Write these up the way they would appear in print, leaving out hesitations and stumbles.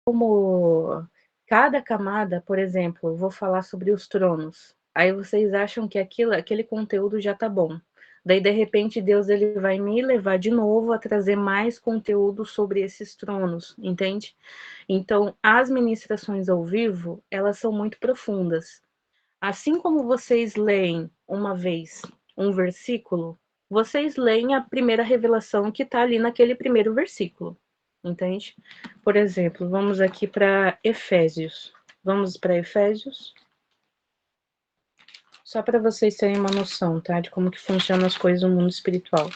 como cada camada, por exemplo, eu vou falar sobre os tronos. Aí vocês acham que aquele conteúdo já tá bom. Daí, de repente, Deus ele vai me levar de novo a trazer mais conteúdo sobre esses tronos, entende? Então, as ministrações ao vivo, elas são muito profundas. Assim como vocês leem uma vez um versículo, vocês leem a primeira revelação que está ali naquele primeiro versículo, entende? Por exemplo, vamos aqui para Efésios. Vamos para Efésios? Só para vocês terem uma noção, tá? De como que funcionam as coisas no mundo espiritual.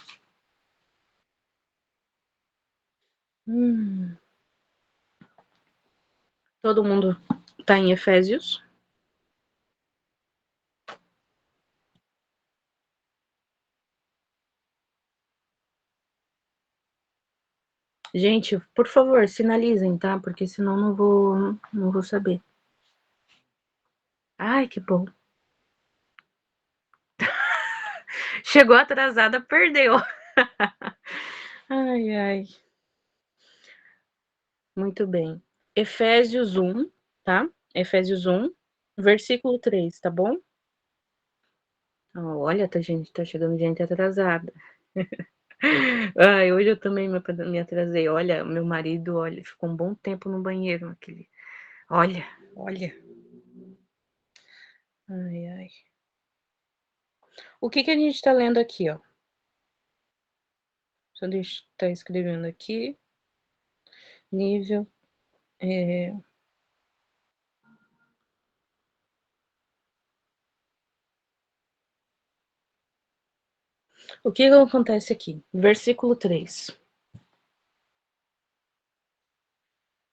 Todo mundo tá em Efésios? Gente, por favor, sinalizem, tá? Porque senão não vou saber. Ai, que bom. Chegou atrasada, perdeu. Ai, ai. Muito bem. Efésios 1, tá? Efésios 1, versículo 3, tá bom? Olha, tá chegando gente atrasada. Ai, hoje eu também me atrasei. Olha, meu marido, olha, ficou um bom tempo no banheiro. Olha. Ai, ai. O que a gente tá lendo aqui, ó? Só deixa eu tá escrevendo aqui. Nível. O que acontece aqui? Versículo 3.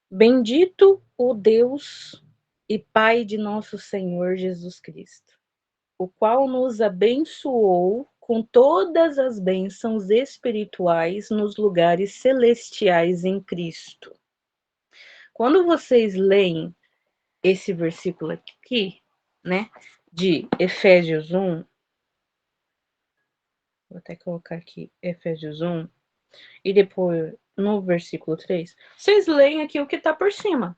Bendito o Deus e Pai de nosso Senhor Jesus Cristo, o qual nos abençoou com todas as bênçãos espirituais nos lugares celestiais em Cristo. Quando vocês leem esse versículo aqui, né, de Efésios 1, vou até colocar aqui Efésios 1, e depois no versículo 3, vocês leem aqui o que está por cima,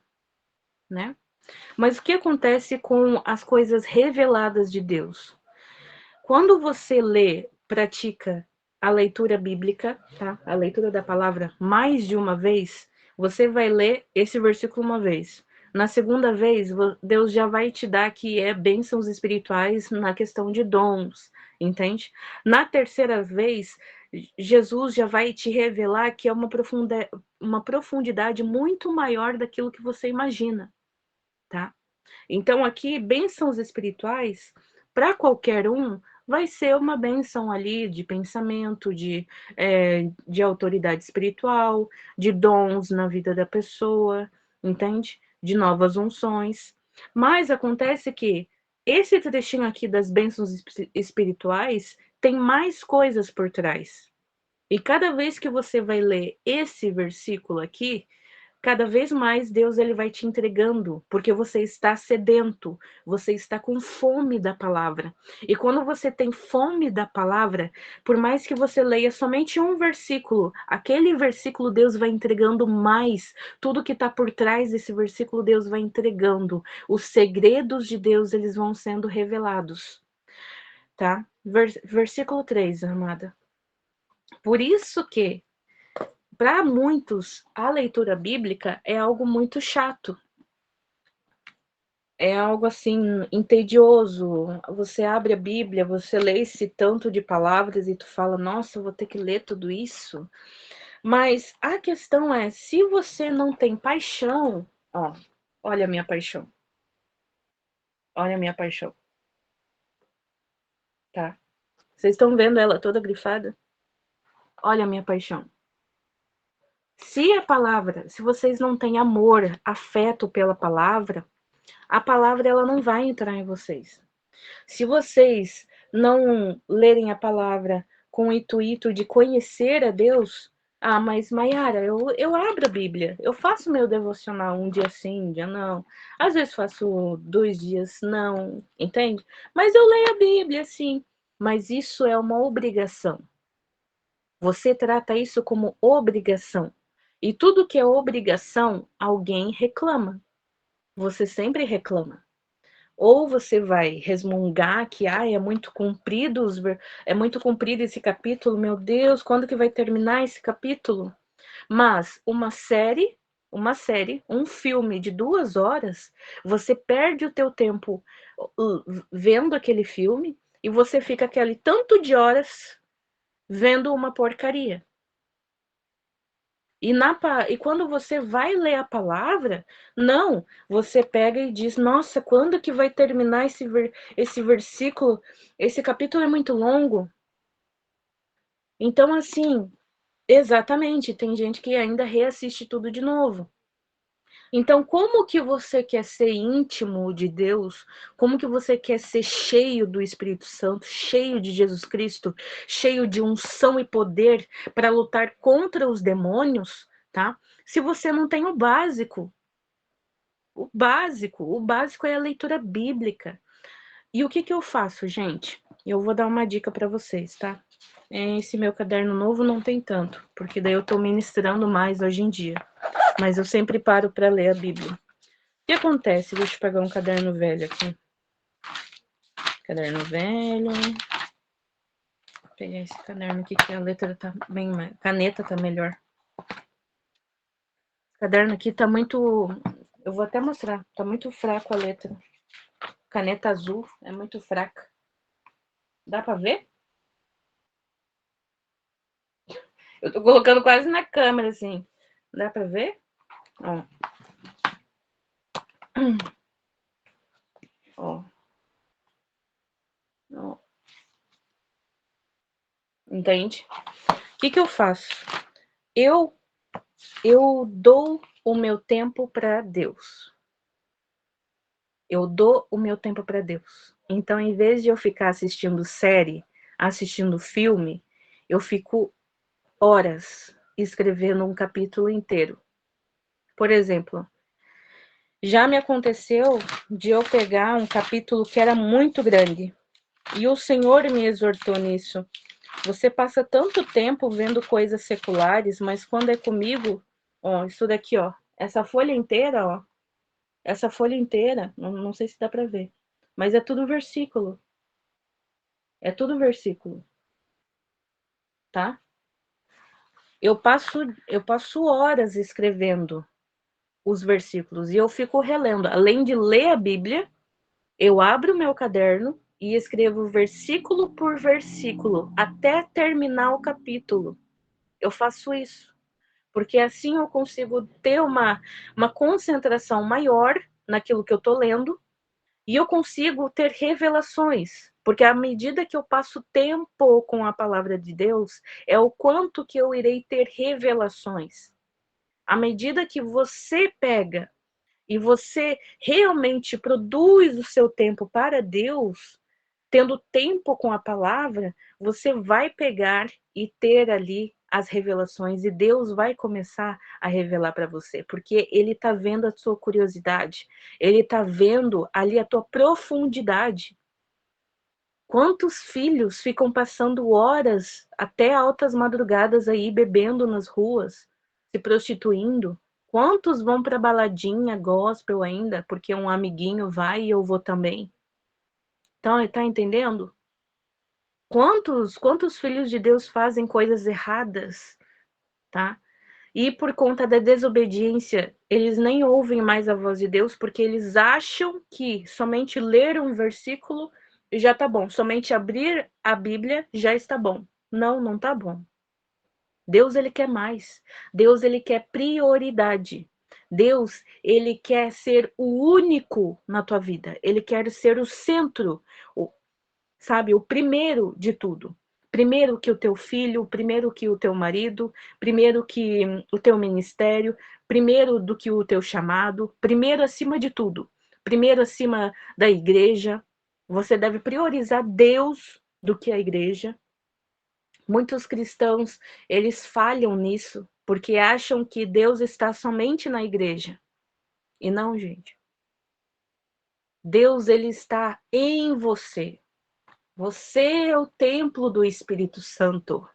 né? Mas o que acontece com as coisas reveladas de Deus? Quando você lê, pratica a leitura bíblica, tá? A leitura da palavra mais de uma vez, você vai ler esse versículo uma vez. Na segunda vez, Deus já vai te dar que é bênçãos espirituais na questão de dons, entende? Na terceira vez, Jesus já vai te revelar que é uma profundidade muito maior daquilo que você imagina, tá? Então, aqui, bênçãos espirituais, para qualquer um, vai ser uma bênção ali de pensamento, de autoridade espiritual, de dons na vida da pessoa, entende? De novas unções. Mas acontece que esse trechinho aqui das bênçãos espirituais tem mais coisas por trás. E cada vez que você vai ler esse versículo aqui, cada vez mais Deus ele vai te entregando, porque você está sedento, você está com fome da palavra. E quando você tem fome da palavra, por mais que você leia somente um versículo, aquele versículo Deus vai entregando mais. Tudo que está por trás desse versículo Deus vai entregando. Os segredos de Deus eles vão sendo revelados, tá? Versículo 3, amada. Por isso que para muitos, a leitura bíblica é algo muito chato. É algo assim entedioso. Você abre a Bíblia, você lê esse tanto de palavras e tu fala: "Nossa, eu vou ter que ler tudo isso". Mas a questão é, se você não tem paixão, ó, olha a minha paixão. Olha a minha paixão, tá? Vocês estão vendo ela toda grifada? Olha a minha paixão. Se vocês não têm amor, afeto pela palavra, a palavra ela não vai entrar em vocês. Se vocês não lerem a palavra com o intuito de conhecer a Deus, mas Maiara, eu abro a Bíblia, eu faço meu devocional um dia sim, um dia não. Às vezes faço 2 dias não, entende? Mas eu leio a Bíblia, sim. Mas isso é uma obrigação. Você trata isso como obrigação. E tudo que é obrigação, alguém reclama. Você sempre reclama. Ou você vai resmungar que é muito comprido, é muito comprido esse capítulo, meu Deus, quando que vai terminar esse capítulo? Mas um filme de 2 horas, você perde o teu tempo vendo aquele filme e você fica aquele tanto de horas vendo uma porcaria. E quando você vai ler a palavra, não, você pega e diz, nossa, quando que vai terminar esse versículo? Esse capítulo é muito longo. Então, assim, exatamente, tem gente que ainda reassiste tudo de novo. Então, como que você quer ser íntimo de Deus? Como que você quer ser cheio do Espírito Santo, cheio de Jesus Cristo, cheio de unção e poder para lutar contra os demônios, tá? Se você não tem o básico. O básico é a leitura bíblica. E o que que eu faço, gente? Eu vou dar uma dica para vocês, tá? Esse meu caderno novo não tem tanto, porque daí eu tô ministrando mais hoje em dia. Mas eu sempre paro para ler a Bíblia. O que acontece? Deixa eu pegar um caderno velho aqui. Caderno velho. Vou pegar esse caderno aqui que a letra tá bem mais. Caneta tá melhor. O caderno aqui tá muito. Eu vou até mostrar. Tá muito fraco a letra. Caneta azul é muito fraca. Dá pra ver? Eu tô colocando quase na câmera, assim. Dá pra ver? Ó. Ó. Ó. Entende? O que que eu faço? Eu dou o meu tempo para Deus. Eu dou o meu tempo para Deus. Então, em vez de eu ficar assistindo série, assistindo filme, eu fico horas escrevendo um capítulo inteiro. Por exemplo, já me aconteceu de eu pegar um capítulo que era muito grande e o Senhor me exortou nisso. Você passa tanto tempo vendo coisas seculares, mas quando é comigo, ó, isso daqui, ó, essa folha inteira, ó, essa folha inteira, não sei se dá para ver, mas é tudo versículo. É tudo versículo, tá? Eu passo horas escrevendo os versículos e eu fico relendo. Além de ler a Bíblia, eu abro o meu caderno e escrevo versículo por versículo até terminar o capítulo. Eu faço isso, porque assim eu consigo ter uma concentração maior naquilo que eu estou lendo e eu consigo ter revelações, porque à medida que eu passo tempo com a palavra de Deus, é o quanto que eu irei ter revelações. À medida que você pega e você realmente produz o seu tempo para Deus, tendo tempo com a palavra, você vai pegar e ter ali as revelações e Deus vai começar a revelar para você, porque ele está vendo a sua curiosidade, ele está vendo ali a tua profundidade. Quantos filhos ficam passando horas até altas madrugadas aí bebendo nas ruas, se prostituindo? Quantos vão para baladinha gospel ainda, porque um amiguinho vai e eu vou também? Então, tá entendendo? Quantos filhos de Deus fazem coisas erradas, tá? E por conta da desobediência, eles nem ouvem mais a voz de Deus, porque eles acham que somente ler um versículo já tá bom, somente abrir a Bíblia já está bom. Não, não tá bom. Deus, ele quer mais. Deus, ele quer prioridade. Deus, ele quer ser o único na tua vida. Ele quer ser o centro, sabe, o primeiro de tudo. Primeiro que o teu filho, primeiro que o teu marido, primeiro que o teu ministério, primeiro do que o teu chamado, primeiro acima de tudo, primeiro acima da igreja. Você deve priorizar Deus do que a igreja. Muitos cristãos, eles falham nisso, porque acham que Deus está somente na igreja. E não, gente. Deus, ele está em você. Você é o templo do Espírito Santo.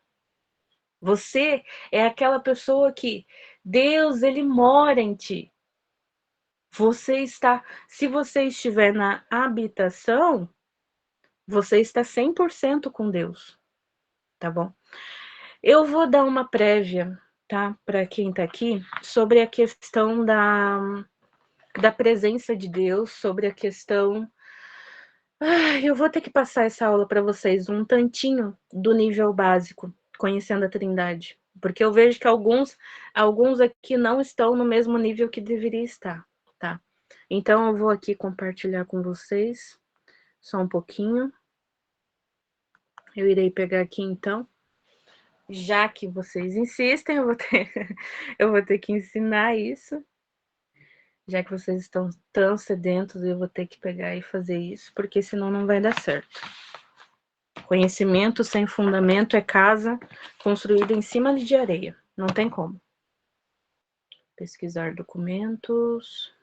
Você é aquela pessoa que Deus, ele mora em ti. Se você estiver na habitação, você está 100% com Deus, tá bom? Eu vou dar uma prévia, tá, para quem tá aqui, sobre a questão da presença de Deus, sobre a questão. Eu vou ter que passar essa aula para vocês um tantinho do nível básico, conhecendo a Trindade, porque eu vejo que alguns aqui não estão no mesmo nível que deveria estar, tá? Então eu vou aqui compartilhar com vocês só um pouquinho. Eu irei pegar aqui então, já que vocês insistem, eu vou ter que ensinar isso. Já que vocês estão tão sedentos, eu vou ter que pegar e fazer isso, porque senão não vai dar certo. Conhecimento sem fundamento é casa construída em cima de areia. Não tem como. Pesquisar documentos.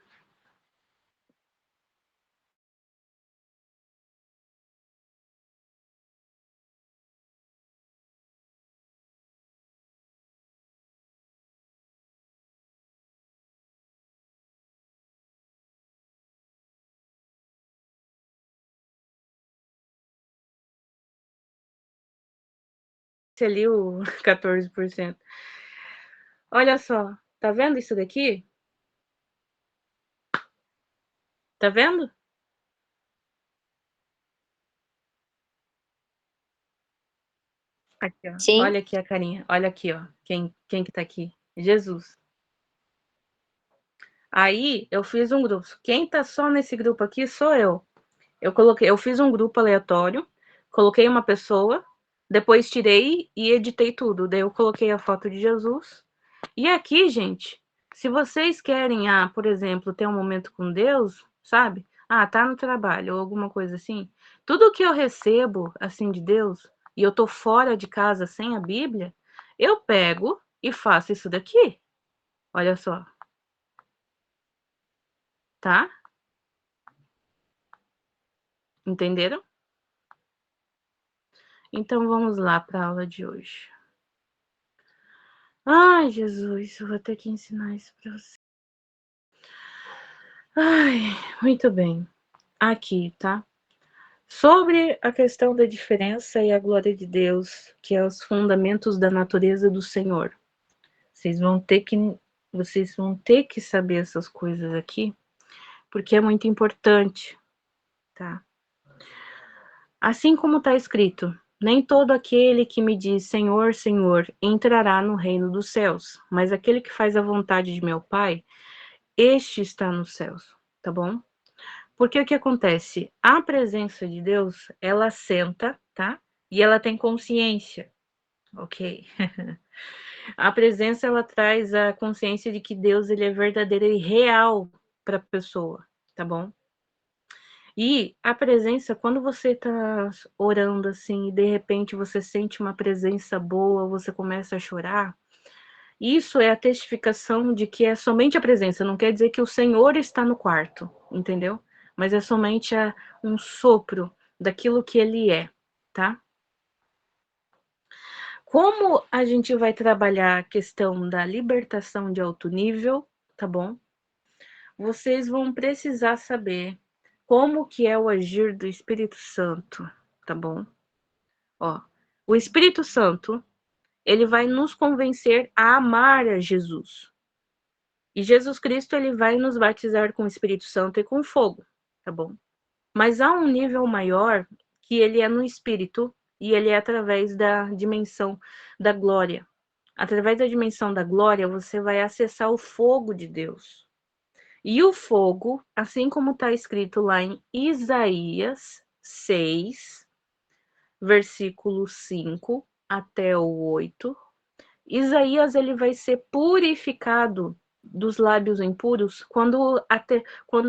Esse ali, o 14%. Olha só, tá vendo isso daqui? Tá vendo? Aqui, ó. Sim. Olha aqui a carinha. Olha aqui, ó. Quem que tá aqui? Jesus. Aí eu fiz um grupo. Quem tá só nesse grupo aqui sou eu. Eu fiz um grupo aleatório, coloquei uma pessoa, depois tirei e editei tudo. Daí eu coloquei a foto de Jesus. E aqui, gente, se vocês querem, por exemplo, ter um momento com Deus, sabe? Tá no trabalho ou alguma coisa assim. Tudo que eu recebo assim de Deus e eu tô fora de casa sem a Bíblia, eu pego e faço isso daqui. Olha só, tá? Entenderam? Então vamos lá para a aula de hoje. Ai, Jesus, eu vou ter que ensinar isso para você. Ai, muito bem. Aqui, tá? Sobre a questão da diferença e a glória de Deus, que é os fundamentos da natureza do Senhor. Vocês vão ter que saber essas coisas aqui, porque é muito importante, tá? Assim como está escrito, nem todo aquele que me diz Senhor, Senhor, entrará no reino dos céus, mas aquele que faz a vontade de meu Pai, este está nos céus, tá bom? Porque o que acontece? A presença de Deus, ela senta, tá? E ela tem consciência, ok? A presença, ela traz a consciência de que Deus, ele é verdadeiro e real para a pessoa, tá bom? E a presença, quando você tá orando assim, e de repente você sente uma presença boa, você começa a chorar, isso é a testificação de que é somente a presença, não quer dizer que o Senhor está no quarto, entendeu? Mas é somente um sopro daquilo que ele é, tá? Como a gente vai trabalhar a questão da libertação de alto nível, tá bom? Vocês vão precisar saber como que é o agir do Espírito Santo, tá bom? Ó, o Espírito Santo, ele vai nos convencer a amar a Jesus. E Jesus Cristo, ele vai nos batizar com o Espírito Santo e com fogo, tá bom? Mas há um nível maior que ele é no Espírito e ele é através da dimensão da glória. Através da dimensão da glória, você vai acessar o fogo de Deus. E o fogo, assim como está escrito lá em Isaías 6, versículo 5 até o 8, Isaías, ele vai ser purificado dos lábios impuros quando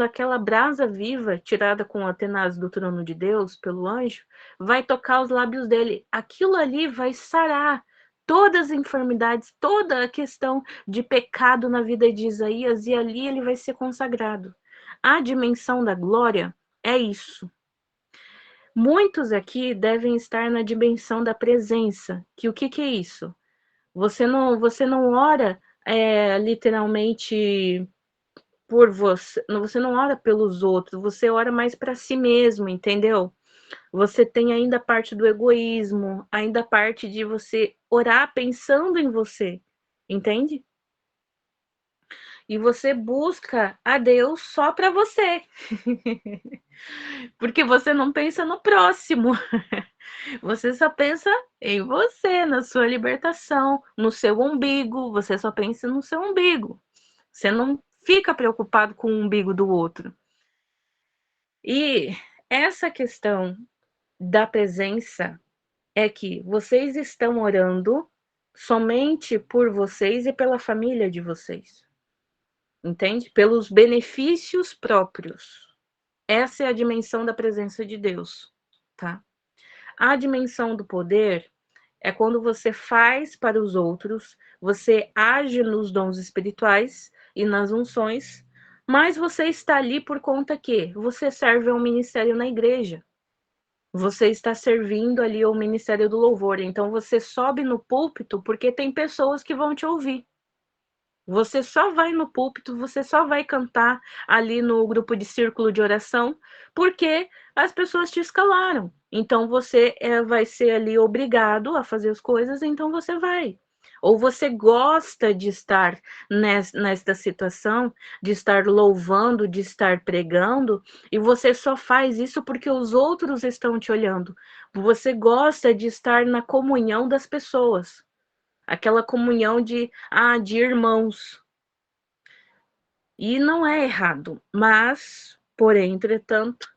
aquela brasa viva, tirada com a tenaz do trono de Deus pelo anjo, vai tocar os lábios dele. Aquilo ali vai sarar todas as enfermidades, toda a questão de pecado na vida de Isaías, e ali ele vai ser consagrado. A dimensão da glória é isso. Muitos aqui devem estar na dimensão da presença, que o que é isso? Você não ora literalmente por você. Você não ora pelos outros, você ora mais para si mesmo, entendeu? Você tem ainda a parte do egoísmo, ainda a parte de você orar pensando em você, entende? E você busca a Deus só para você. Porque você não pensa no próximo. Você só pensa em você, na sua libertação, no seu umbigo. Você só pensa no seu umbigo. Você não fica preocupado com o umbigo do outro. E essa questão da presença é que vocês estão orando somente por vocês e pela família de vocês. Entende? Pelos benefícios próprios. Essa é a dimensão da presença de Deus, tá? A dimensão do poder é quando você faz para os outros, você age nos dons espirituais e nas unções, mas você está ali por conta que você serve a um ministério na igreja. Você está servindo ali ao ministério do louvor, então você sobe no púlpito porque tem pessoas que vão te ouvir. Você só vai no púlpito, você só vai cantar ali no grupo de círculo de oração, porque as pessoas te escalaram. Então você vai ser ali obrigado a fazer as coisas, então você vai. Ou você gosta de estar nesta situação, de estar louvando, de estar pregando, e você só faz isso porque os outros estão te olhando. Você gosta de estar na comunhão das pessoas. Aquela comunhão de irmãos. E não é errado, mas, porém, entretanto,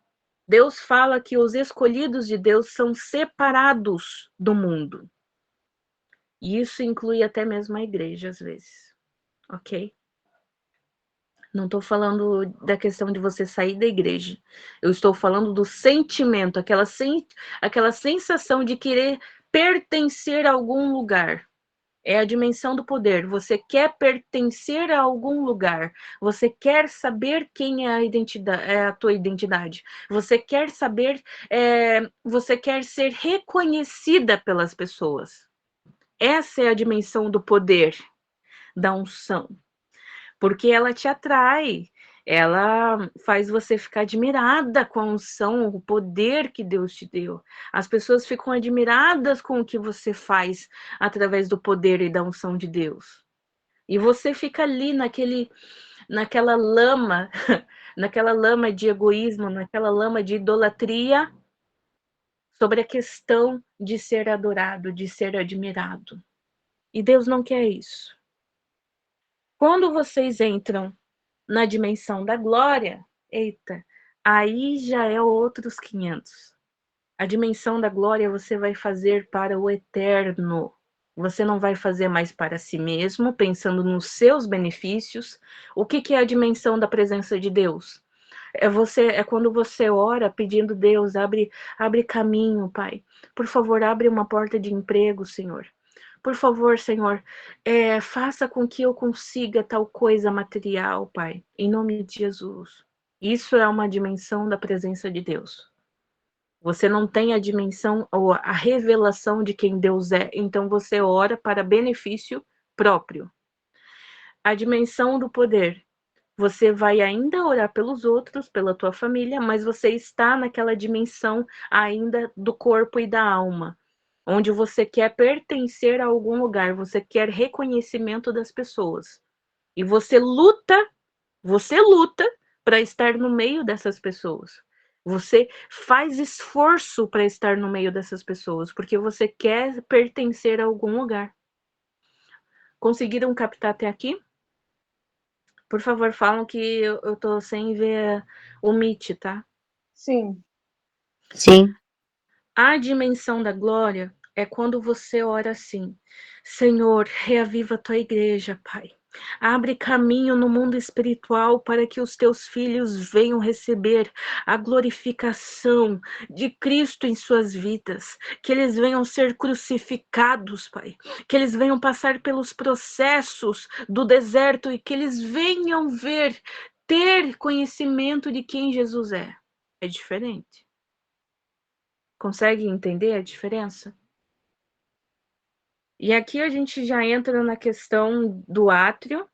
Deus fala que os escolhidos de Deus são separados do mundo. E isso inclui até mesmo a igreja, às vezes. Ok? Não estou falando da questão de você sair da igreja. Eu estou falando do sentimento, aquela sensação de querer pertencer a algum lugar. É a dimensão do poder. Você quer pertencer a algum lugar. Você quer saber quem é a tua identidade. Você quer saber, você quer ser reconhecida pelas pessoas. Essa é a dimensão do poder, da unção. Porque ela te atrai. Ela faz você ficar admirada com a unção, o poder que Deus te deu. As pessoas ficam admiradas com o que você faz através do poder e da unção de Deus. E você fica ali naquela lama, naquela lama de egoísmo, naquela lama de idolatria, sobre a questão de ser adorado, de ser admirado. E Deus não quer isso. Quando vocês entram na dimensão da glória, eita, aí já é outros 500. A dimensão da glória você vai fazer para o eterno. Você não vai fazer mais para si mesmo, pensando nos seus benefícios. O que é a dimensão da presença de Deus? É quando você ora pedindo Deus, abre caminho, Pai. Por favor, abre uma porta de emprego, Senhor. Por favor, Senhor, faça com que eu consiga tal coisa material, Pai, em nome de Jesus. Isso é uma dimensão da presença de Deus. Você não tem a dimensão ou a revelação de quem Deus é, então você ora para benefício próprio. A dimensão do poder. Você vai ainda orar pelos outros, pela tua família, mas você está naquela dimensão ainda do corpo e da alma, onde você quer pertencer a algum lugar, você quer reconhecimento das pessoas. E você luta para estar no meio dessas pessoas. Você faz esforço para estar no meio dessas pessoas, porque você quer pertencer a algum lugar. Conseguiram captar até aqui? Por favor, falam que eu tô sem ver o Meet, tá? Sim. Sim. A dimensão da glória é quando você ora assim: Senhor, reaviva a tua igreja, Pai. Abre caminho no mundo espiritual para que os teus filhos venham receber a glorificação de Cristo em suas vidas, que eles venham ser crucificados, Pai, que eles venham passar pelos processos do deserto e que eles venham ter conhecimento de quem Jesus é. É diferente. Consegue entender a diferença? E aqui a gente já entra na questão do átrio,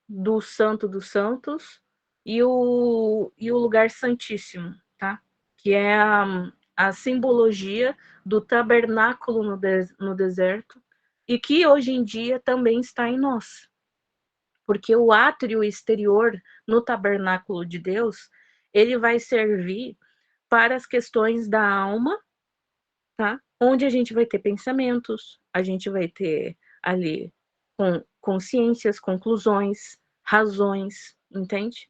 do Santo dos Santos e o lugar santíssimo, tá? Que é a simbologia do tabernáculo no deserto e que hoje em dia também está em nós. Porque o átrio exterior no tabernáculo de Deus, ele vai servir para as questões da alma, tá? Onde a gente vai ter pensamentos, a gente vai ter ali consciências, conclusões, razões, entende?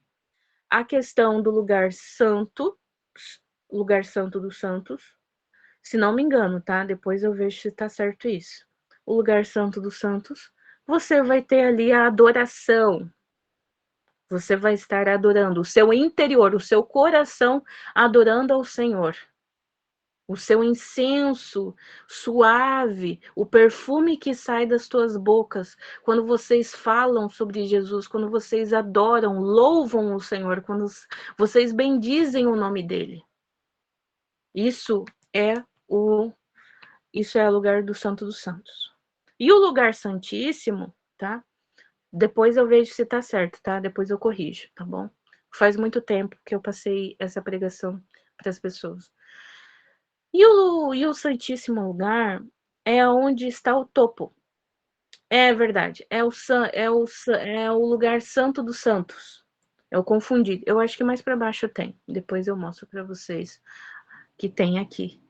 A questão do lugar santo dos santos, se não me engano, tá? Depois eu vejo se tá certo isso. O lugar santo dos santos, você vai ter ali a adoração. Você vai estar adorando o seu interior, o seu coração adorando ao Senhor. O seu incenso suave, o perfume que sai das tuas bocas, quando vocês falam sobre Jesus, quando vocês adoram, louvam o Senhor, quando vocês bendizem o nome dele. Isso é o lugar do Santo dos Santos. E o lugar santíssimo, tá? Depois eu vejo se tá certo, tá? Depois eu corrijo, tá bom? Faz muito tempo que eu passei essa pregação para as pessoas. E o Santíssimo Lugar é onde está o topo. É verdade. É o lugar santo dos santos. Eu confundi. Eu acho que mais para baixo tem. Depois eu mostro para vocês que tem aqui.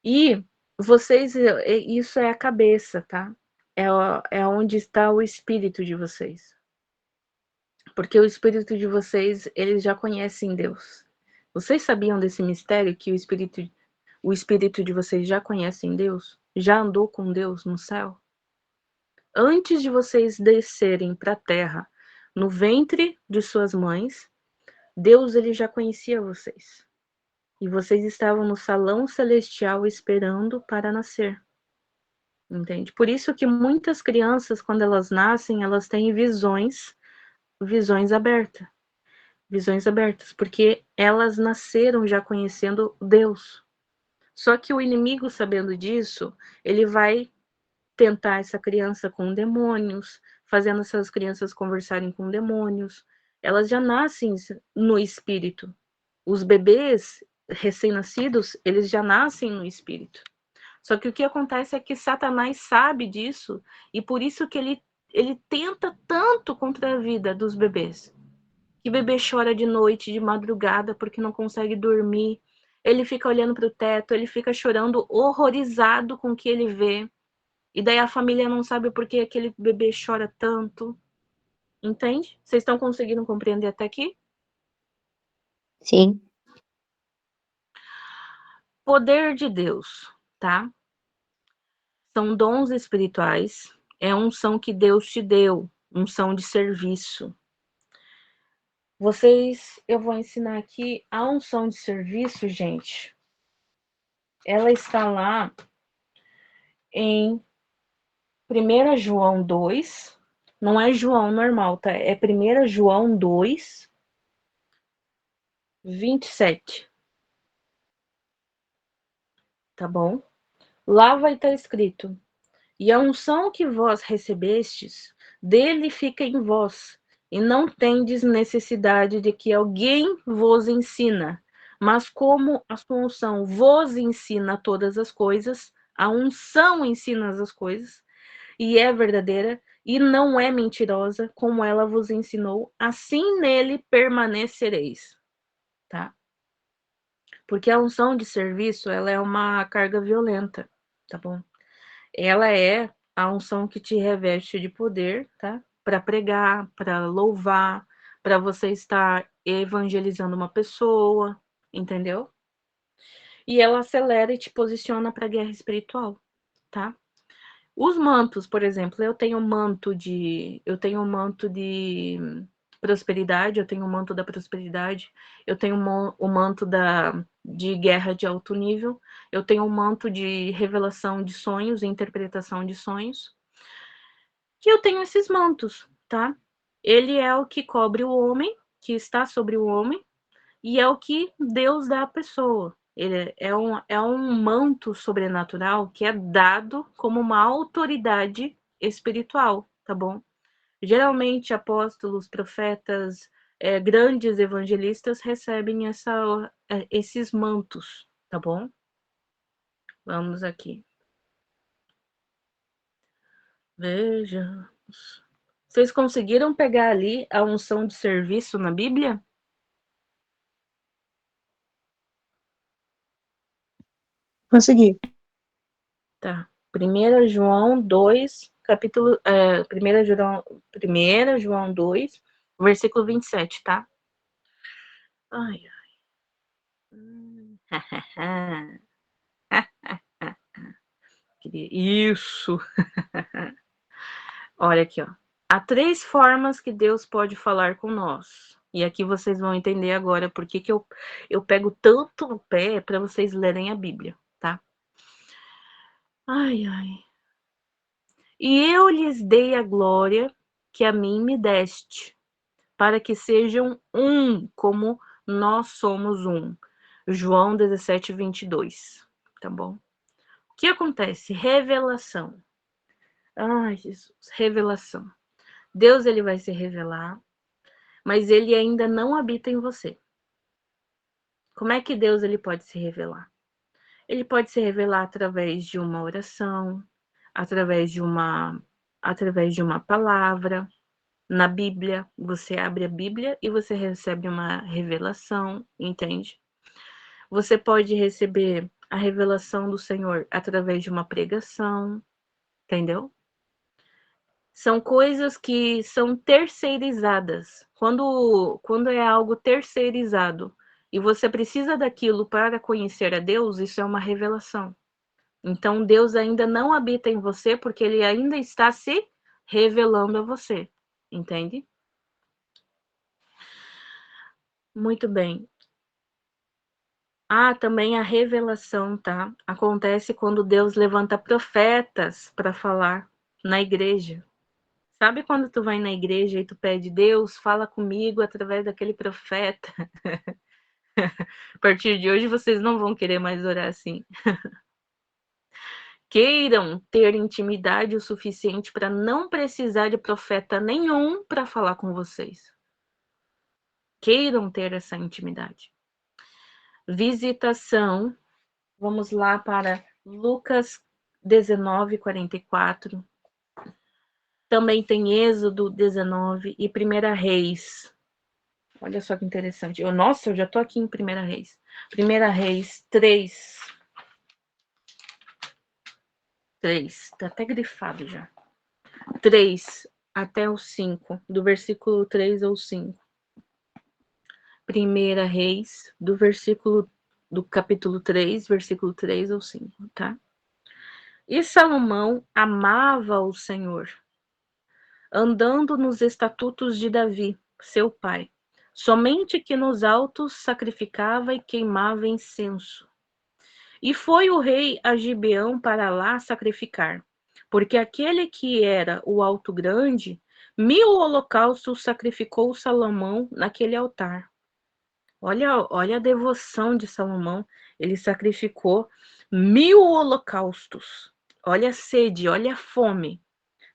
E vocês, isso é a cabeça, tá? É onde está o espírito de vocês. Porque o espírito de vocês, eles já conhecem Deus. Vocês sabiam desse mistério que o espírito de vocês já conhecem Deus? Já andou com Deus no céu? Antes de vocês descerem para a terra, no ventre de suas mães, Deus ele já conhecia vocês. E vocês estavam no salão celestial esperando para nascer. Entende? Por isso que muitas crianças, quando elas nascem, elas têm visões abertas. Visões abertas, porque elas nasceram já conhecendo Deus. Só que o inimigo, sabendo disso, ele vai tentar essa criança com demônios, fazendo essas crianças conversarem com demônios. Elas já nascem no espírito. Os bebês recém-nascidos, eles já nascem no espírito. Só que o que acontece é que Satanás sabe disso e por isso que ele tenta tanto contra a vida dos bebês. Que bebê chora de noite, de madrugada, porque não consegue dormir. Ele fica olhando para o teto, ele fica chorando, horrorizado com o que ele vê. E daí a família não sabe por que aquele bebê chora tanto. Entende? Vocês estão conseguindo compreender até aqui? Sim. Poder de Deus, tá? São dons espirituais. É unção que Deus te deu. Unção de serviço. Eu vou ensinar aqui a unção de serviço, gente. Ela está lá em 1 João 2, não é João normal, tá? É 1 João 2, 27. Tá bom? Lá vai estar escrito: e a unção que vós recebestes, dele fica em vós, e não tendes necessidade de que alguém vos ensina. Mas como a sua unção vos ensina todas as coisas, a unção ensina as coisas, e é verdadeira, e não é mentirosa, como ela vos ensinou, assim nele permanecereis, tá? Porque a unção de serviço, ela é uma carga violenta, tá bom? Ela é a unção que te reveste de poder, tá? Para pregar, para louvar, para você estar evangelizando uma pessoa, entendeu? E ela acelera e te posiciona para a guerra espiritual, tá? Os mantos, por exemplo, eu tenho um manto de prosperidade, eu tenho o manto da prosperidade, eu tenho o manto de guerra de alto nível, eu tenho o manto de revelação de sonhos e interpretação de sonhos. E eu tenho esses mantos, tá? Ele é o que cobre o homem, que está sobre o homem, e é o que Deus dá à pessoa. Ele é um manto sobrenatural que é dado como uma autoridade espiritual, tá bom? Geralmente, apóstolos, profetas, grandes evangelistas recebem esses mantos, tá bom? Vamos aqui. Vejamos. Vocês conseguiram pegar ali a unção de serviço na Bíblia? Consegui. Tá. 1 João 2, capítulo. 1 João 2, versículo 27, tá? Ai, ai. Isso! Olha aqui, ó. Há 3 formas que Deus pode falar com nós. E aqui vocês vão entender agora por que eu pego tanto no pé para vocês lerem a Bíblia, tá? Ai, ai. E eu lhes dei a glória que a mim me deste, para que sejam um, como nós somos um. João 17, 22. Tá bom? O que acontece? Revelação. Ai, Jesus, revelação. Deus, ele vai se revelar, mas ele ainda não habita em você. Como é que Deus, ele pode se revelar? Ele pode se revelar através de uma oração, através de uma palavra. Na Bíblia, você abre a Bíblia e você recebe uma revelação, entende? Você pode receber a revelação do Senhor através de uma pregação, entendeu? São coisas que são terceirizadas. Quando é algo terceirizado e você precisa daquilo para conhecer a Deus, isso é uma revelação. Então, Deus ainda não habita em você porque ele ainda está se revelando a você, entende? Muito bem. Também a revelação, tá? Acontece quando Deus levanta profetas para falar na igreja. Sabe quando tu vai na igreja e tu pede, Deus, fala comigo através daquele profeta? A partir de hoje vocês não vão querer mais orar assim. Queiram ter intimidade o suficiente para não precisar de profeta nenhum para falar com vocês. Queiram ter essa intimidade. Visitação. Vamos lá para Lucas 19, 44. Também tem Êxodo 19 e 1 Reis. Olha só que interessante. Nossa, eu já estou aqui em 1 Reis. 1 Reis 3. 3. Tá até grifado já. 3 até o 5. Do versículo 3 ao 5. 1 Reis, do capítulo 3, versículo 3 ao 5, tá? E Salomão amava o Senhor, andando nos estatutos de Davi, seu pai, somente que nos altos sacrificava e queimava incenso. E foi o rei a Gibeão para lá sacrificar, porque aquele que era o alto grande, 1000 holocaustos sacrificou Salomão naquele altar. Olha a devoção de Salomão. Ele sacrificou 1000 holocaustos. Olha a sede, olha a fome.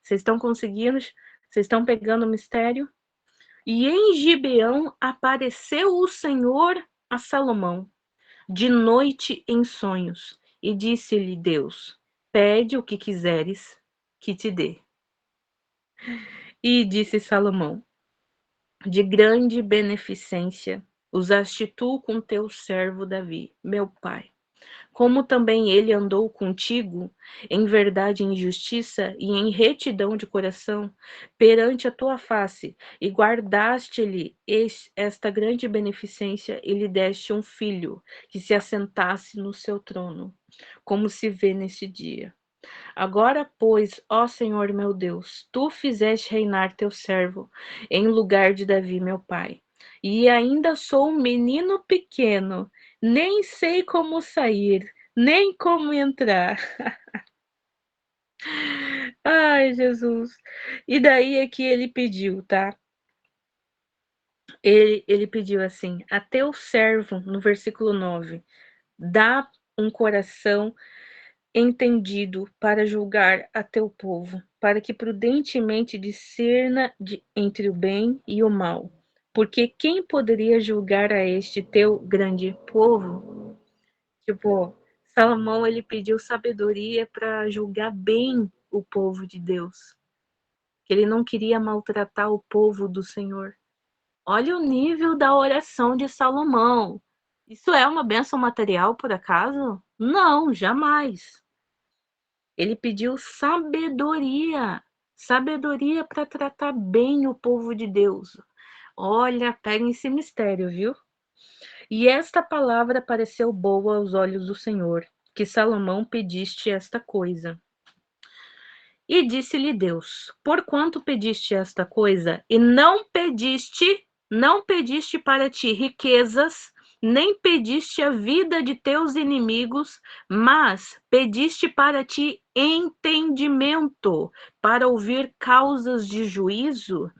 Vocês estão conseguindo? Vocês estão pegando o mistério? E em Gibeão apareceu o Senhor a Salomão, de noite em sonhos, e disse-lhe Deus: pede o que quiseres que te dê. E disse Salomão: de grande beneficência usaste tu com teu servo Davi, meu pai. Como também ele andou contigo em verdade e em justiça e em retidão de coração perante a tua face, e guardaste-lhe esta grande beneficência e lhe deste um filho que se assentasse no seu trono, como se vê neste dia. Agora, pois, ó Senhor meu Deus, tu fizeste reinar teu servo em lugar de Davi, meu pai. E ainda sou um menino pequeno, nem sei como sair, nem como entrar. Ai, Jesus. E daí é que ele pediu, tá? Ele pediu assim, a teu servo, no versículo 9. dá um coração entendido para julgar a teu povo, para que prudentemente discerna entre o bem e o mal. Porque quem poderia julgar a este teu grande povo? Tipo, Salomão, ele pediu sabedoria para julgar bem o povo de Deus. Que ele não queria maltratar o povo do Senhor. Olha o nível da oração de Salomão. Isso é uma bênção material, por acaso? Não, jamais. Ele pediu sabedoria. Sabedoria para tratar bem o povo de Deus. Olha, pega esse mistério, viu? E esta palavra pareceu boa aos olhos do Senhor, que Salomão pediste esta coisa. E disse-lhe Deus: Porquanto pediste esta coisa, e não pediste para ti riquezas, nem pediste a vida de teus inimigos, mas pediste para ti entendimento, para ouvir causas de juízo.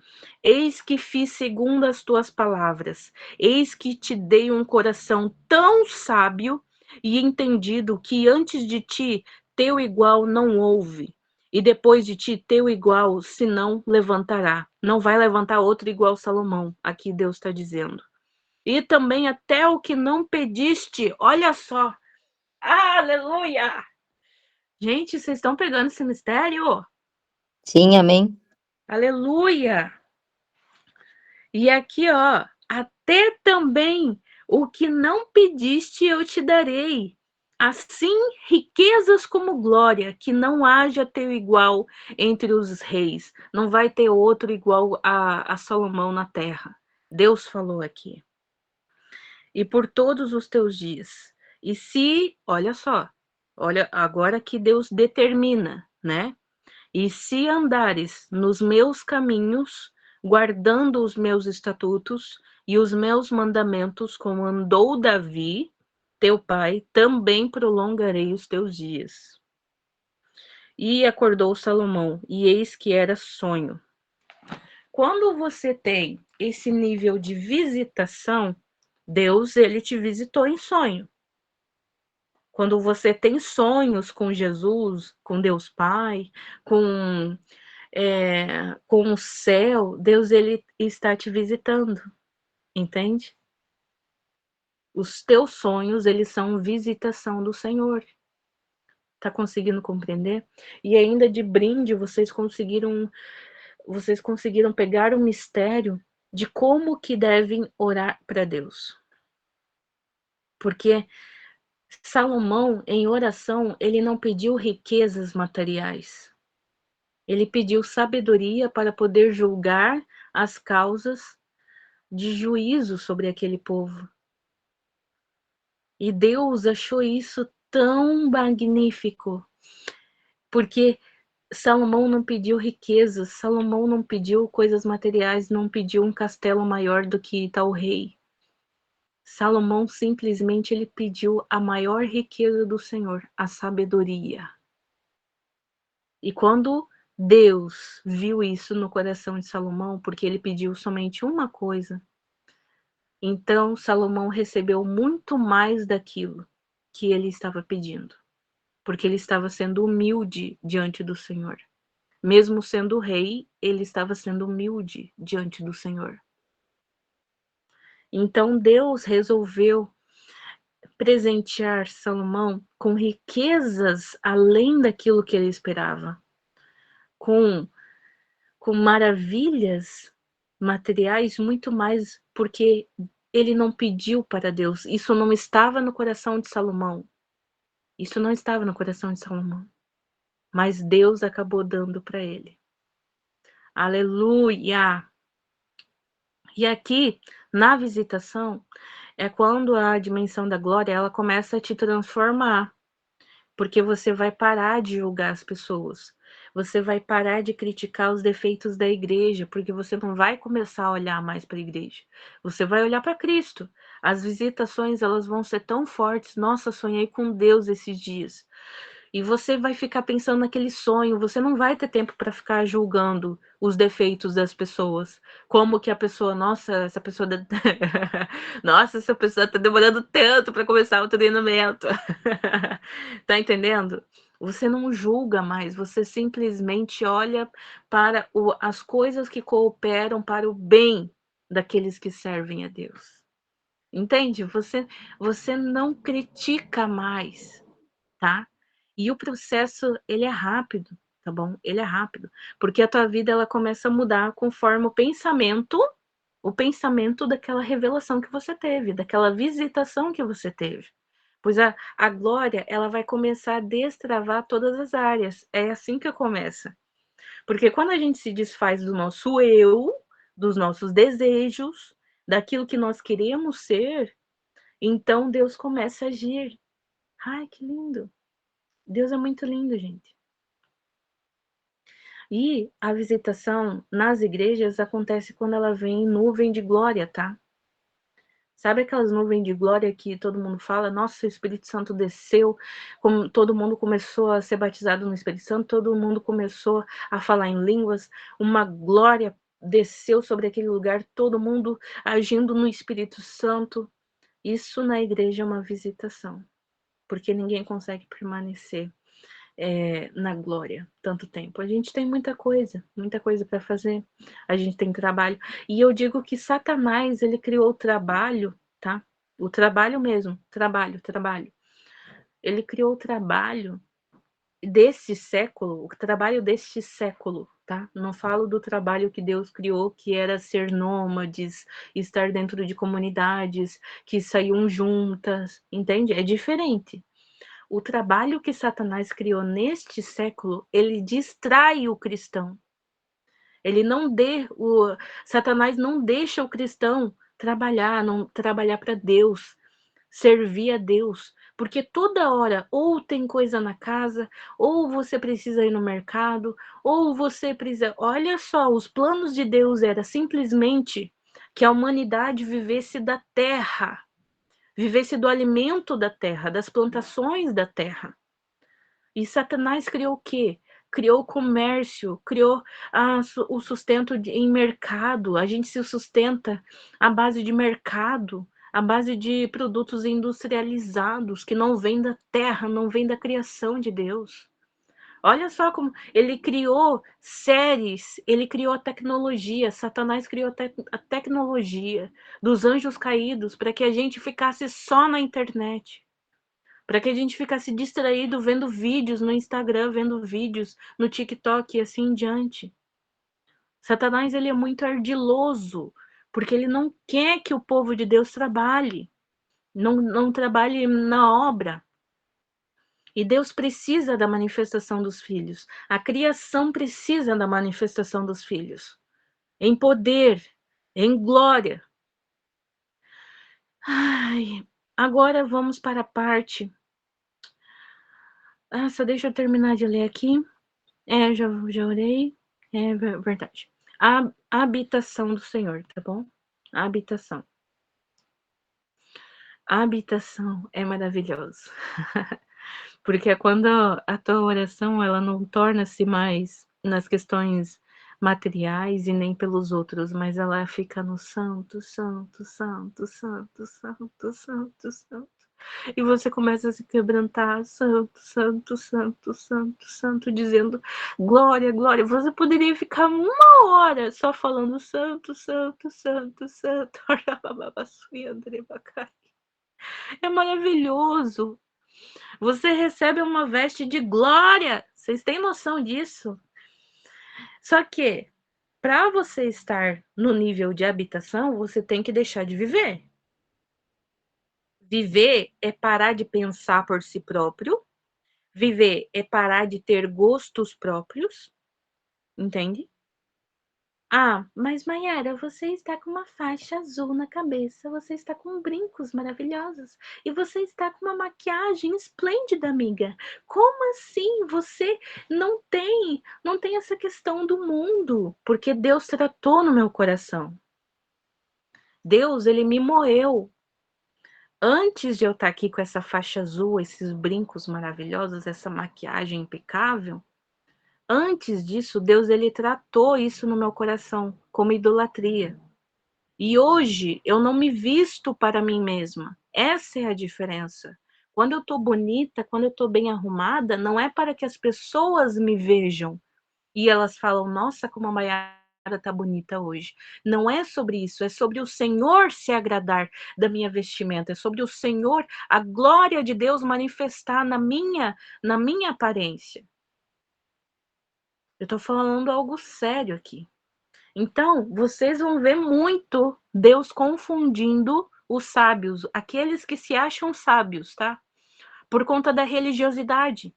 Eis que fiz segundo as tuas palavras, eis que te dei um coração tão sábio e entendido que antes de ti teu igual não houve. E depois de ti, teu igual, se não levantará. Não vai levantar outro igual Salomão, aqui Deus está dizendo. E também até o que não pediste, olha só. Aleluia! Gente, vocês estão pegando esse mistério? Sim, amém. Aleluia! E aqui, ó, até também o que não pediste eu te darei. Assim, riquezas como glória, que não haja teu igual entre os reis. Não vai ter outro igual a Salomão na terra. Deus falou aqui. E por todos os teus dias. E se, olha só, olha agora que Deus determina, né? E se andares nos meus caminhos, guardando os meus estatutos e os meus mandamentos, como andou Davi, teu pai, também prolongarei os teus dias. E acordou Salomão, e eis que era sonho. Quando você tem esse nível de visitação, Deus, ele te visitou em sonho. Quando você tem sonhos com Jesus, com Deus Pai, com o céu, Deus ele está te visitando, entende? Os teus sonhos, eles são visitação do Senhor. Tá conseguindo compreender? E ainda de brinde, vocês conseguiram pegar o mistério de como que devem orar para Deus. Porque Salomão, em oração, ele não pediu riquezas materiais. Ele pediu sabedoria para poder julgar as causas de juízo sobre aquele povo. E Deus achou isso tão magnífico, porque Salomão não pediu riquezas, Salomão não pediu coisas materiais, não pediu um castelo maior do que tal rei. Salomão simplesmente ele pediu a maior riqueza do Senhor, a sabedoria. E quando Deus viu isso no coração de Salomão, porque ele pediu somente uma coisa, então Salomão recebeu muito mais daquilo que ele estava pedindo, porque ele estava sendo humilde diante do Senhor. Mesmo sendo rei, ele estava sendo humilde diante do Senhor. Então Deus resolveu presentear Salomão com riquezas além daquilo que ele esperava, com maravilhas materiais muito mais, porque ele não pediu para Deus. Isso não estava no coração de Salomão. Isso não estava no coração de Salomão. Mas Deus acabou dando para ele. Aleluia! E aqui, na visitação, é quando a dimensão da glória ela começa a te transformar. Porque você vai parar de julgar as pessoas. Você vai parar de criticar os defeitos da igreja, porque você não vai começar a olhar mais para a igreja. Você vai olhar para Cristo. As visitações, elas vão ser tão fortes. Nossa, sonhei com Deus esses dias. E você vai ficar pensando naquele sonho, você não vai ter tempo para ficar julgando os defeitos das pessoas. Como que a pessoa, nossa, essa pessoa nossa, essa pessoa tá demorando tanto para começar o treinamento. Tá entendendo? Você não julga mais, você simplesmente olha para as coisas que cooperam para o bem daqueles que servem a Deus. Entende? Você não critica mais, tá? E o processo, ele é rápido, tá bom? Ele é rápido, porque a tua vida ela começa a mudar conforme o pensamento daquela revelação que você teve, daquela visitação que você teve. Pois a glória, ela vai começar a destravar todas as áreas. É assim que começa. Porque quando a gente se desfaz do nosso eu, dos nossos desejos, daquilo que nós queremos ser, então Deus começa a agir. Ai, que lindo! Deus é muito lindo, gente. E a visitação nas igrejas acontece quando ela vem em nuvem de glória, tá? Sabe aquelas nuvens de glória que todo mundo fala? Nossa, o Espírito Santo desceu, como todo mundo começou a ser batizado no Espírito Santo, todo mundo começou a falar em línguas, uma glória desceu sobre aquele lugar, todo mundo agindo no Espírito Santo. Isso na igreja é uma visitação, porque ninguém consegue permanecer na glória tanto tempo. A gente tem muita coisa para fazer. A gente tem trabalho. E eu digo que Satanás, ele criou o trabalho, tá? O trabalho mesmo, trabalho. Ele criou o trabalho desse século, o trabalho deste século, tá? Não falo do trabalho que Deus criou, que era ser nômades, estar dentro de comunidades que saíam juntas, entende? É diferente. O trabalho que Satanás criou neste século, ele distrai o cristão. Ele não dê o Satanás não deixa o cristão trabalhar, não trabalhar para Deus, servir a Deus, porque toda hora ou tem coisa na casa, ou você precisa ir no mercado, ou você precisa. Olha só, os planos de Deus era simplesmente que a humanidade vivesse da terra, vivesse do alimento da terra, das plantações da terra. E Satanás criou o quê? Criou o comércio, criou o sustento em mercado. A gente se sustenta à base de mercado, à base de produtos industrializados que não vêm da terra, não vêm da criação de Deus. Olha só como ele criou séries, ele criou a tecnologia, Satanás criou a tecnologia dos anjos caídos para que a gente ficasse só na internet, para que a gente ficasse distraído vendo vídeos no Instagram, vendo vídeos no TikTok e assim em diante. Satanás, ele é muito ardiloso, porque ele não quer que o povo de Deus trabalhe, não trabalhe na obra. E Deus precisa da manifestação dos filhos. A criação precisa da manifestação dos filhos. Em poder, em glória. Ai, agora vamos para a parte. Só deixa eu terminar de ler aqui. Já orei. É verdade. A habitação do Senhor, tá bom? A habitação. A habitação é maravilhoso. Porque é quando a tua oração, ela não torna-se mais nas questões materiais e nem pelos outros, mas ela fica no santo, santo, santo, santo, santo, santo, santo. E você começa a se quebrantar, santo, santo, santo, santo, santo, dizendo glória, glória. Você poderia ficar 1 hora só falando santo, santo, santo, santo. É maravilhoso. Você recebe uma veste de glória. Vocês têm noção disso? Só que, para você estar no nível de habitação, você tem que deixar de viver. Viver é parar de pensar por si próprio. Viver é parar de ter gostos próprios. Entende? Mas Mayara, você está com uma faixa azul na cabeça, você está com brincos maravilhosos e você está com uma maquiagem esplêndida, amiga. Como assim? Você não tem essa questão do mundo, porque Deus tratou no meu coração. Deus, ele me moeu Antes de eu estar aqui com essa faixa azul, esses brincos maravilhosos, essa maquiagem impecável, antes disso, Deus ele tratou isso no meu coração como idolatria. E hoje eu não me visto para mim mesma. Essa é a diferença. Quando eu tô bonita, quando eu tô bem arrumada, não é para que as pessoas me vejam e elas falam: "Nossa, como a Maiara tá bonita hoje". Não é sobre isso, é sobre o Senhor se agradar da minha vestimenta, é sobre o Senhor, a glória de Deus manifestar na minha aparência. Eu tô falando algo sério aqui. Então, vocês vão ver muito Deus confundindo os sábios, aqueles que se acham sábios, tá? Por conta da religiosidade.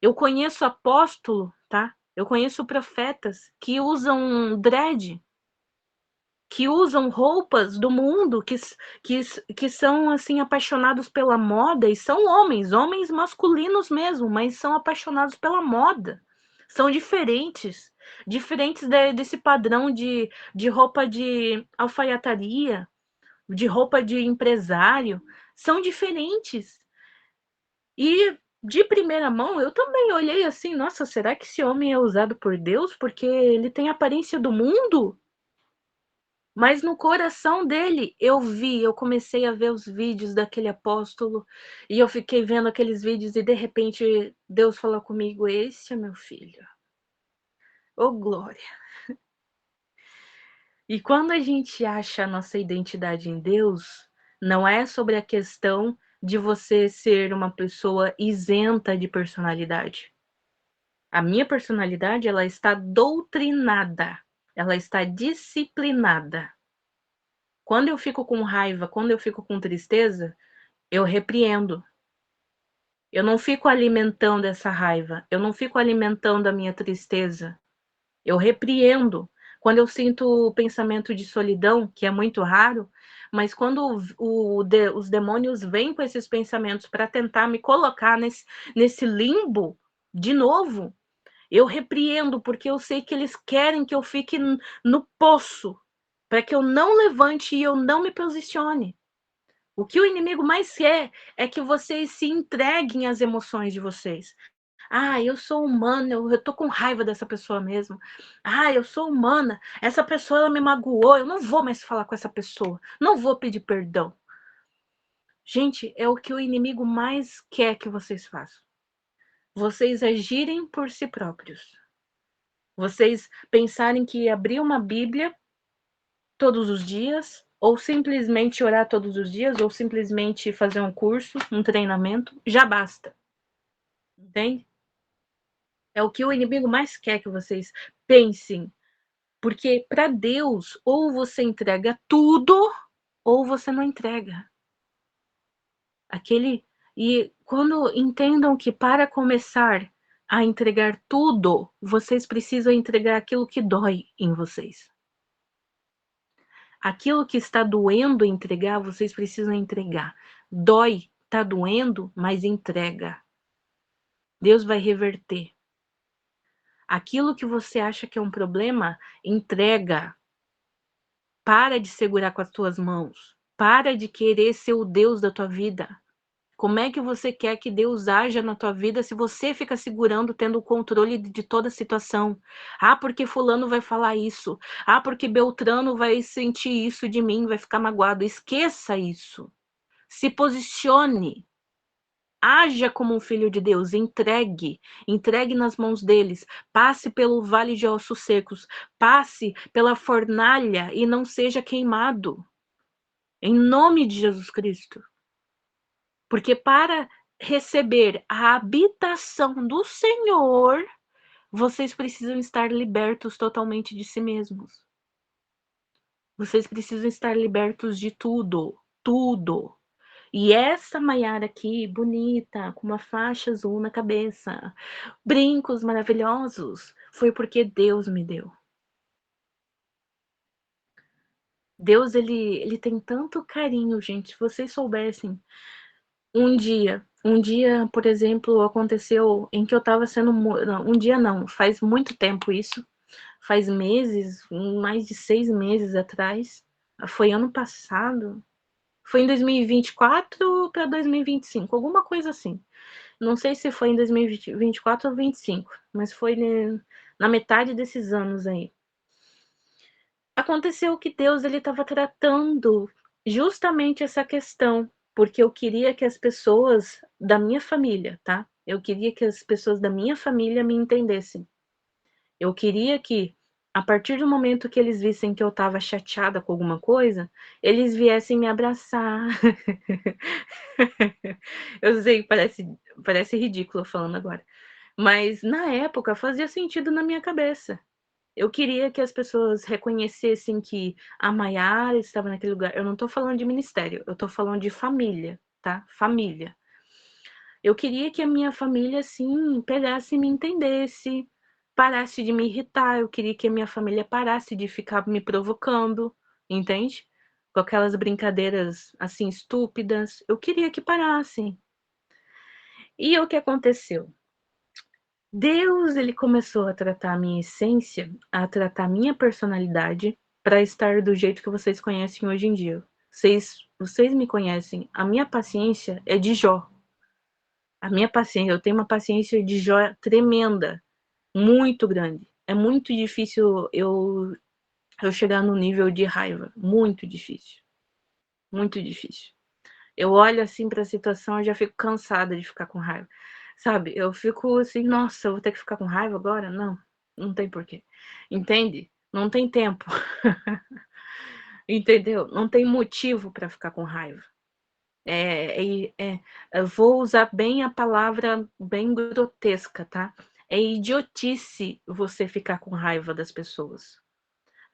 Eu conheço apóstolo, tá? Eu conheço profetas que usam dread, que usam roupas do mundo, que são assim apaixonados pela moda e são homens masculinos mesmo, mas são apaixonados pela moda. São diferentes, desse padrão de roupa de alfaiataria, de roupa de empresário, são diferentes. E de primeira mão, eu também olhei assim, nossa, será que esse homem é usado por Deus porque ele tem a aparência do mundo? Mas no coração dele, eu comecei a ver os vídeos daquele apóstolo e eu fiquei vendo aqueles vídeos e de repente Deus falou comigo: "Esse é meu filho". Ô glória! E quando a gente acha a nossa identidade em Deus, não é sobre a questão de você ser uma pessoa isenta de personalidade. A minha personalidade, ela está doutrinada, ela está disciplinada. Quando eu fico com raiva, quando eu fico com tristeza, eu repreendo. Eu não fico alimentando essa raiva, eu não fico alimentando a minha tristeza. Eu repreendo. Quando eu sinto o pensamento de solidão, que é muito raro, mas quando os demônios vêm com esses pensamentos para tentar me colocar nesse limbo, de novo, eu repreendo, porque eu sei que eles querem que eu fique no poço, para que eu não levante e eu não me posicione. O que o inimigo mais quer é que vocês se entreguem às emoções de vocês. Ah, eu sou humana, eu tô com raiva dessa pessoa mesmo. Ah, eu sou humana, essa pessoa ela me magoou, eu não vou mais falar com essa pessoa, não vou pedir perdão. Gente, é o que o inimigo mais quer que vocês façam. Vocês agirem por si próprios. Vocês pensarem que abrir uma Bíblia todos os dias, ou simplesmente orar todos os dias, ou simplesmente fazer um curso, um treinamento, já basta. Entende? É o que o inimigo mais quer que vocês pensem. Porque para Deus, ou você entrega tudo, ou você não entrega. E quando entendam que para começar a entregar tudo, vocês precisam entregar aquilo que dói em vocês. Aquilo que está doendo entregar, vocês precisam entregar. Dói, tá doendo, mas entrega. Deus vai reverter. Aquilo que você acha que é um problema, entrega. Para de segurar com as tuas mãos. Para de querer ser o Deus da tua vida. Como é que você quer que Deus haja na tua vida se você fica segurando, tendo o controle de toda a situação? Ah, porque fulano vai falar isso. Ah, porque Beltrano vai sentir isso de mim, vai ficar magoado. Esqueça isso. Se posicione. Haja como um filho de Deus, entregue nas mãos deles, passe pelo vale de ossos secos, passe pela fornalha e não seja queimado, em nome de Jesus Cristo. Porque para receber a habitação do Senhor, vocês precisam estar libertos totalmente de si mesmos. Vocês precisam estar libertos de tudo, tudo. E essa Maiara aqui, bonita, com uma faixa azul na cabeça, brincos maravilhosos, foi porque Deus me deu. Deus, ele tem tanto carinho, gente. Se vocês soubessem, um dia, por exemplo, aconteceu em que eu estava sendo, não, um dia não, faz muito tempo isso, faz meses, mais de 6 meses atrás, foi ano passado, Foi em 2024 para 2025, alguma coisa assim. Não sei se foi em 2024 ou 2025, mas foi na metade desses anos aí. Aconteceu que Deus ele estava tratando justamente essa questão, porque eu queria que as pessoas da minha família, tá? Eu queria que as pessoas da minha família me entendessem. Eu queria que, a partir do momento que eles vissem que eu estava chateada com alguma coisa, eles viessem me abraçar. Eu sei, parece ridículo falando agora, mas na época fazia sentido na minha cabeça. Eu queria que as pessoas reconhecessem que a Maiara estava naquele lugar. Eu não estou falando de ministério, eu estou falando de família, tá? Família. Eu queria que a minha família, assim, pegasse e me entendesse, parasse de me irritar. Eu queria que a minha família parasse de ficar me provocando, entende? Com aquelas brincadeiras, assim, estúpidas. Eu queria que parassem. E o que aconteceu? Deus, ele começou a tratar a minha essência, a tratar a minha personalidade para estar do jeito que vocês conhecem hoje em dia. Vocês me conhecem. A minha paciência é de Jó. A minha paciência, eu tenho uma paciência de Jó tremenda, muito grande. É muito difícil eu chegar no nível de raiva, muito difícil. Muito difícil. Eu olho assim para a situação e já fico cansada de ficar com raiva. Sabe? Eu fico assim, nossa, eu vou ter que ficar com raiva agora? Não, não tem porquê. Entende? Não tem tempo. Entendeu? Não tem motivo para ficar com raiva. Eu vou usar bem a palavra bem grotesca, tá? É idiotice você ficar com raiva das pessoas.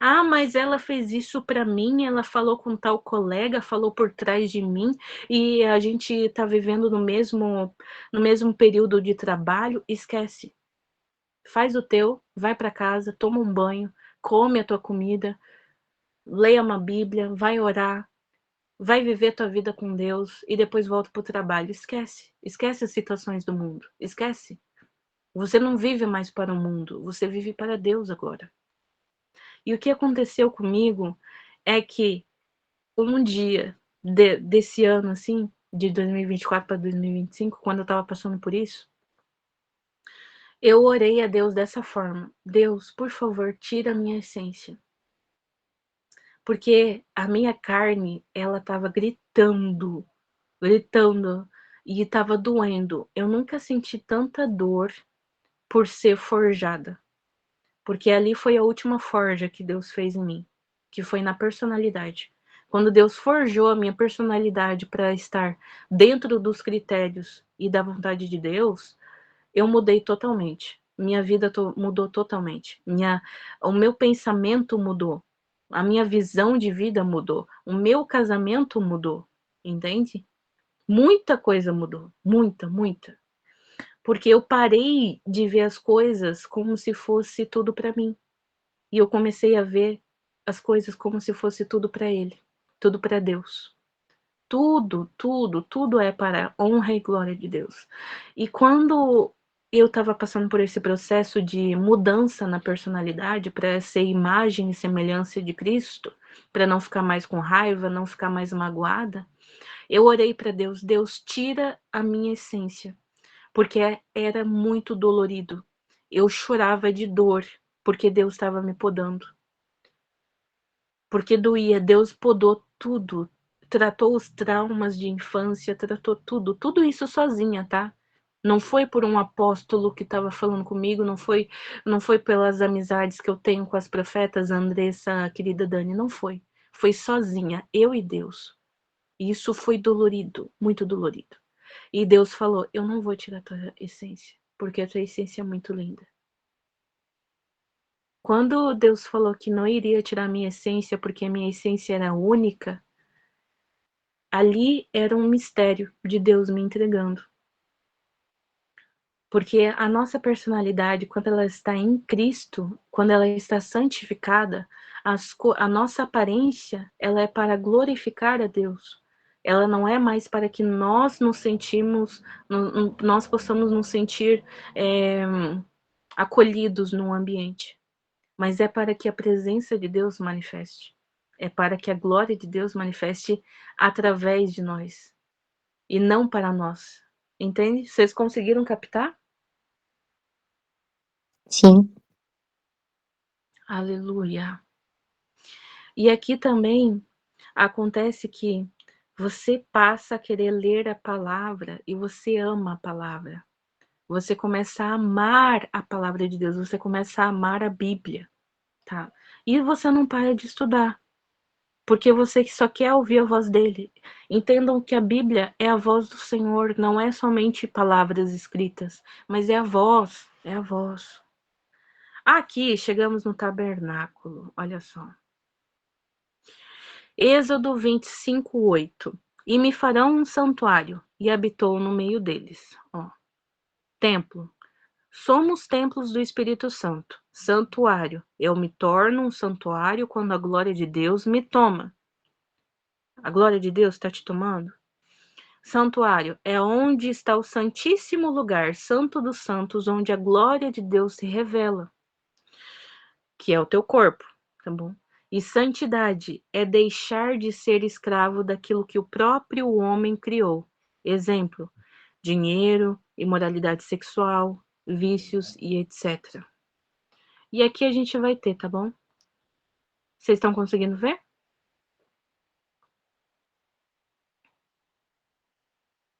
Ah, mas ela fez isso para mim, ela falou com tal colega, falou por trás de mim, e a gente está vivendo no mesmo período de trabalho. Esquece. Faz o teu, vai para casa, toma um banho, come a tua comida, leia uma Bíblia, vai orar, vai viver tua vida com Deus e depois volta pro trabalho. Esquece. Esquece as situações do mundo. Esquece. Você não vive mais para o mundo, você vive para Deus agora. E o que aconteceu comigo é que um dia desse ano, assim, de 2024 para 2025, quando eu estava passando por isso, eu orei a Deus dessa forma: Deus, por favor, tira a minha essência. Porque a minha carne, ela estava gritando, gritando, e estava doendo. Eu nunca senti tanta dor por ser forjada. Porque ali foi a última forja que Deus fez em mim, que foi na personalidade. Quando Deus forjou a minha personalidade para estar dentro dos critérios e da vontade de Deus, eu mudei totalmente. Minha vida mudou totalmente. O meu pensamento mudou. A minha visão de vida mudou. O meu casamento mudou. Entende? Muita coisa mudou. Muita, muita. Porque eu parei de ver as coisas como se fosse tudo para mim. E eu comecei a ver as coisas como se fosse tudo para Ele, tudo para Deus. Tudo, tudo, tudo é para a honra e glória de Deus. E quando eu estava passando por esse processo de mudança na personalidade para ser imagem e semelhança de Cristo, para não ficar mais com raiva, não ficar mais magoada, eu orei para Deus: Deus, tira a minha essência, porque era muito dolorido. Eu chorava de dor, porque Deus estava me podando. Porque doía. Deus podou tudo, tratou os traumas de infância, tratou tudo isso sozinha, tá? Não foi por um apóstolo que estava falando comigo, não foi pelas amizades que eu tenho com as profetas, a Andressa, a querida Dani, não foi. Foi sozinha, eu e Deus. E isso foi dolorido, muito dolorido. E Deus falou: eu não vou tirar a tua essência, porque a tua essência é muito linda. Quando Deus falou que não iria tirar a minha essência, porque a minha essência era única, ali era um mistério de Deus me entregando. Porque a nossa personalidade, quando ela está em Cristo, quando ela está santificada, a nossa aparência, ela é para glorificar a Deus. Ela não é mais para que nós nos sentimos, nós possamos nos sentir acolhidos no ambiente, mas é para que a presença de Deus manifeste. é para que a glória de Deus manifeste através de nós e não para nós. Entende? Vocês conseguiram captar? Sim. Aleluia. E aqui também acontece que você passa a querer ler a palavra e você ama a palavra. Você começa a amar a palavra de Deus, você começa a amar a Bíblia, tá? E você não para de estudar, porque você só quer ouvir a voz dele. Entendam que a Bíblia é a voz do Senhor, não é somente palavras escritas, mas é a voz, é a voz. Aqui chegamos no tabernáculo, olha só. Êxodo 25:8. E me farão um santuário, e habitou no meio deles. Ó. Templo. Somos templos do Espírito Santo. Santuário. Eu me torno um santuário quando a glória de Deus me toma. A glória de Deus está te tomando? Santuário é onde está o santíssimo lugar, Santo dos Santos, onde a glória de Deus se revela, que é o teu corpo, tá bom? E santidade é deixar de ser escravo daquilo que o próprio homem criou. Exemplo: dinheiro, imoralidade sexual, vícios e etc. E aqui a gente vai ter, tá bom? Vocês estão conseguindo ver?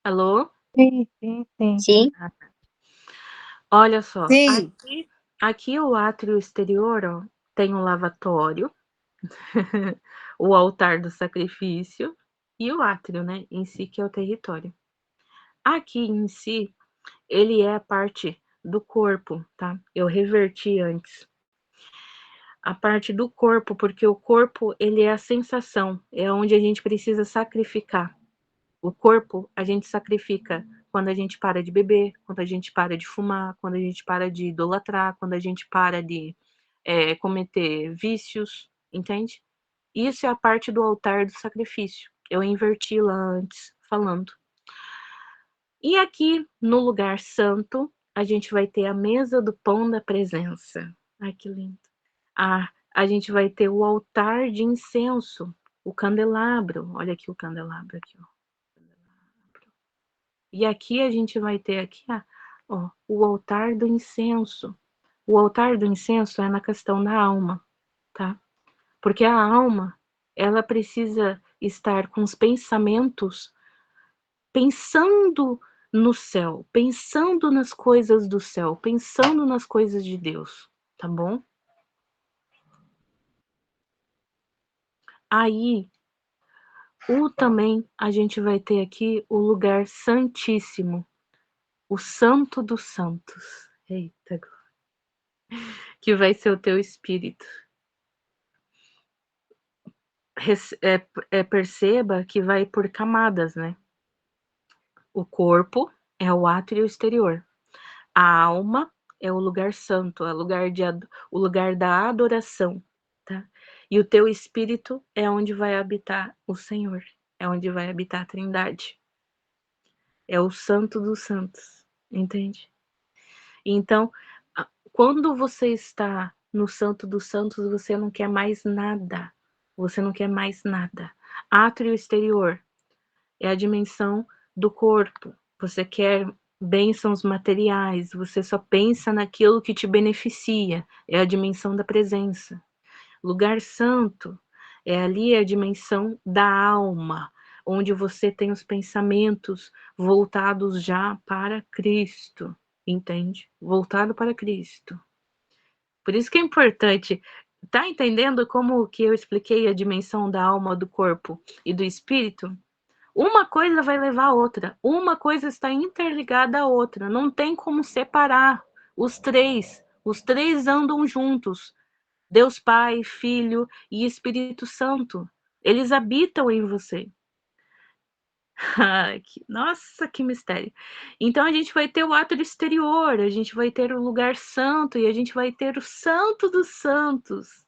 Alô? Sim, sim, sim. Sim. Olha só, Sim. aqui o átrio exterior, ó, tem um lavatório, o altar do sacrifício e o átrio, né, em si, que é o território. Aqui em si, ele é a parte do corpo, tá? Eu reverti antes. A parte do corpo, porque o corpo, ele é a sensação, é onde a gente precisa sacrificar. O corpo, a gente sacrifica quando a gente para de beber, quando a gente para de fumar, quando a gente para de idolatrar, quando a gente para de cometer vícios, entende? Isso é a parte do altar do sacrifício. Eu inverti lá antes, falando. E aqui, no lugar santo, a gente vai ter a mesa do pão da presença. Ai, que lindo. A gente vai ter o altar de incenso, o candelabro. Olha aqui o candelabro aqui, ó. E aqui a gente vai ter aqui, ó, o altar do incenso. O altar do incenso é na questão da alma, tá? Porque a alma, ela precisa estar com os pensamentos pensando no céu, pensando nas coisas do céu, pensando nas coisas de Deus, tá bom? Aí, também a gente vai ter aqui o lugar santíssimo, o santo dos santos. Eita, que vai ser o teu espírito. Perceba que vai por camadas, né? O corpo é o átrio exterior. A alma é o lugar santo, é o lugar da adoração, tá? E o teu espírito é onde vai habitar o Senhor, é onde vai habitar a Trindade. É o santo dos santos, entende? Então, quando você está no santo dos santos, você não quer mais nada. Você não quer mais nada. Átrio exterior é a dimensão do corpo. Você quer bênçãos materiais, você só pensa naquilo que te beneficia. É a dimensão da presença. Lugar santo é ali a dimensão da alma, onde você tem os pensamentos voltados já para Cristo, entende? Voltado para Cristo. Por isso que é importante, tá entendendo como que eu expliquei a dimensão da alma, do corpo e do espírito? Uma coisa vai levar a outra, uma coisa está interligada à outra, não tem como separar os três andam juntos. Deus Pai, Filho e Espírito Santo, eles habitam em você. Nossa, que mistério. Então a gente vai ter o ato exterior, a gente vai ter o lugar santo e a gente vai ter o santo dos santos.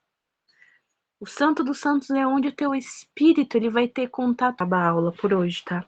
O santo dos santos é onde o teu espírito ele vai ter contato. Acaba a aula por hoje, tá?